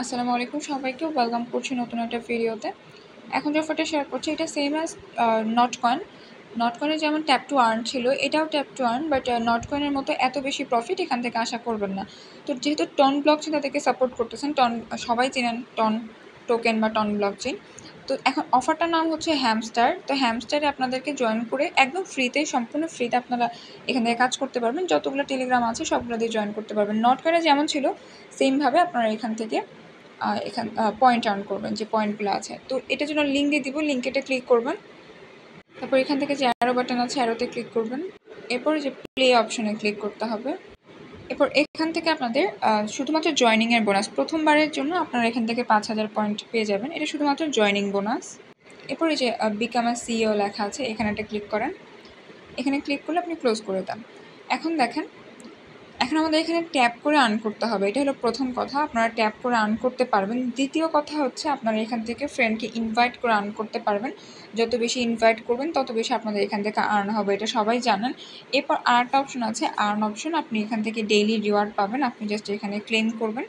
আসসালামু আলাইকুম সবাইকে ওয়েলকাম করছি নতুন একটা ভিডিওতে। এখন যে অফারটা শেয়ার করছি এটা সেম অ্যাজ নটকয়েন। নটকয়েনে যেমন ট্যাপ টু আর্ন ছিল, এটাও ট্যাপ টু আর্ন, বাট নটকয়েনের মতো এত বেশি প্রফিট এখান থেকে আশা করবেন না। তো যেহেতু টন ব্লকচেন তাদেরকে সাপোর্ট করতেছেন, সবাই চেনেন টন টোকেন বা টন ব্লকচেন। তো এখন অফারটার নাম হচ্ছে হ্যামস্টার। তো হ্যামস্টারে আপনাদেরকে জয়েন করে একদম ফ্রিতে, সম্পূর্ণ ফ্রিতে আপনারা এখান থেকে কাজ করতে পারবেন। যতগুলো টেলিগ্রাম আছে সবগুলো দিয়ে জয়েন করতে পারবেন। নটকয়েনে যেমন ছিল সেমভাবে আপনারা এখান থেকে পয়েন্ট আর্ন করবেন, যে পয়েন্টগুলো আছে। তো এটার জন্য লিঙ্ক দিয়ে দিব, লিঙ্কেটা ক্লিক করবেন। তারপর এখান থেকে যে অ্যারো বাটন আছে অ্যারোতে ক্লিক করবেন। এরপর যে প্লে অপশনে ক্লিক করতে হবে। এরপর এখান থেকে আপনাদের শুধুমাত্র জয়নিংয়ের বোনাস, প্রথমবারের জন্য আপনারা এখান থেকে 5000 পয়েন্ট পেয়ে যাবেন। এটা শুধুমাত্র জয়নিং বোনাস। এরপর এই যে বিকাম আ সিইও লেখা আছে, এখানে একটা ক্লিক করেন। এখানে ক্লিক করলে আপনি ক্লোজ করে দেন। এখন দেখেন, এখন আমাদের এখানে ট্যাপ করে আর্ন করতে হবে। এটা হলো প্রথম কথা, আপনারা ট্যাপ করে আর্ন করতে পারবেন। দ্বিতীয় কথা হচ্ছে আপনারা এখান থেকে ফ্রেন্ডকে ইনভাইট করে আর্ন করতে পারবেন। যত বেশি ইনভাইট করবেন তত বেশি আপনাদের এখান থেকে আর্ন হবে, এটা সবাই জানেন। এরপর আরেকটা অপশন আছে আর্ন অপশন, আপনি এখান থেকে ডেইলি রিওয়ার্ড পাবেন। আপনি জাস্ট এখানে ক্লেম করবেন,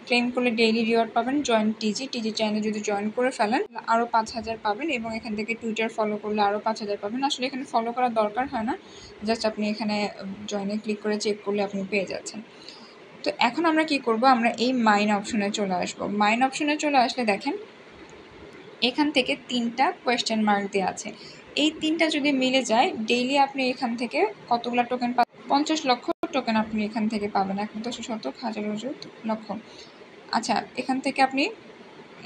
ক্লেম করলে ডেইলি রিওয়ার্ড পাবেন। জয়েন টিজি চ্যানেলে যদি জয়েন করে ফেলেন আরও 5000 পাবেন, এবং এখান থেকে টুইটার ফলো করলে আরও 5000 পাবেন। আসলে এখানে ফলো করার দরকার হয় না, জাস্ট আপনি এখানে জয়েনে ক্লিক করে চেক করলে আপনি পেয়ে যাচ্ছেন। তো এখন আমরা কি করব, আমরা এই মাইন অপশনে চলে আসব। মাইন অপশনে চলে আসলে দেখেন এখান থেকে 3টা কোয়েশ্চেন মার্ক দেওয়া আছে। এই 3টা যদি মিলে যায় ডেইলি আপনি এখান থেকে কতগুলো টোকেন পাবেন? 50 লক্ষ টোকেন আপনি এখান থেকে পাবেন। 1 10 শতক হাজার লক্ষ। আচ্ছা, এখান থেকে আপনি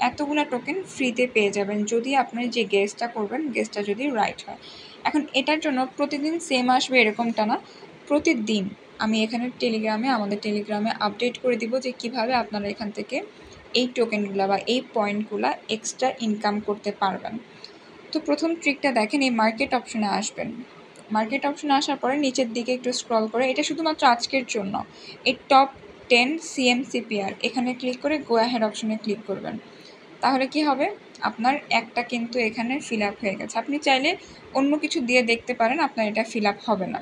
এতগুলো টোকেন ফ্রিতে পেয়ে যাবেন যদি আপনি যে গেসটা করবেন গেসটা যদি রাইট হয়। এখন এটার জন্য প্রতিদিন সেম আসবে এরকমটা না, প্রতিদিন আমি এখানে আমাদের টেলিগ্রামে আপডেট করে দিব যে কিভাবে আপনারা এখান থেকে এই টোকেনগুলো বা এই পয়েন্টগুলো এক্সট্রা ইনকাম করতে পারবেন। তো প্রথম ট্রিকটা দেখেন, এই মার্কেট অপশনে আসবেন। মার্কেট অপশনে আসার পরে নিচের দিকে একটু স্ক্রল করে, এটা শুধুমাত্র আজকের জন্য, এই টপ 10 CMCPR এখানে ক্লিক করে গো অ্যাহেড অপশনে ক্লিক করবেন। তাহলে কি হবে, আপনার একটা কিন্তু এখানে ফিল আপ হয়ে গেছে। আপনি চাইলে অন্য কিছু দিয়ে দেখতে পারেন, আপনার এটা ফিল আপ হবে না।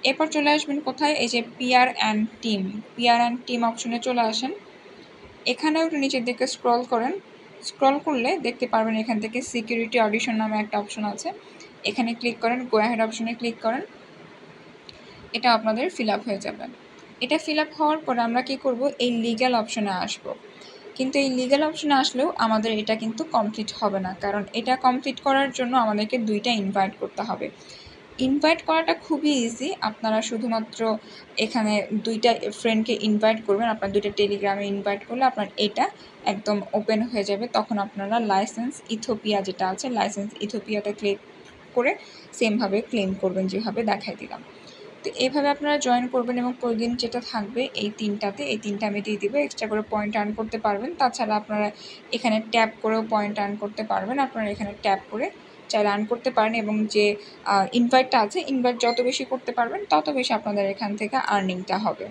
এরপর চলে আসবেন কোথায়, এই যে পিআর অ্যান্ড টিম অপশনে চলে আসেন। এখানেও একটু নিচের দিকে স্ক্রল করেন। স্ক্রল করলে দেখতে পারবেন এখান থেকে সিকিউরিটি অডিশন নামে একটা অপশন আছে, এখানে ক্লিক করেন, গো অ্যাহেড অপশনে ক্লিক করেন। এটা আপনাদের ফিল আপ হয়ে যাবে। এটা ফিল আপ হওয়ার পরে আমরা কি করব, এই লিগ্যাল অপশনে আসব। কিন্তু এই লিগ্যাল অপশনে আসলেও আমাদের এটা কিন্তু কমপ্লিট হবে না, কারণ এটা কমপ্লিট করার জন্য আমাদেরকে 2টা ইনভাইট করতে হবে। ইনভাইট করাটা খুবই ইজি, আপনারা শুধুমাত্র এখানে 2টা ফ্রেন্ডকে ইনভাইট করবেন। আপনার 2টা টেলিগ্রামে ইনভাইট করলে আপনার এটা একদম ওপেন হয়ে যাবে। তখন আপনারা লাইসেন্স ইথোপিয়া যেটা আছে, লাইসেন্স ইথোপিয়াটা ক্লিক করে সেমভাবে ক্লেম করবেন যেভাবে দেখাই দিলাম। তো এইভাবে আপনারা জয়েন করবেন, এবং প্রতিদিন যেটা থাকবে এই 3টা আমি দিয়ে দেবো। এক্সট্রা করে পয়েন্ট আর্ন করতে পারবেন। তাছাড়া আপনারা এখানে ট্যাপ করেও পয়েন্ট আর্ন করতে পারবেন। আপনারা এখানে ট্যাপ করে চাইলে আর্ন করতে পারেন, এবং যে ইনভাইটটা আছে, ইনভাইট যত বেশি করতে পারবেন তত বেশি আপনাদের এখান থেকে আর্নিংটা হবে।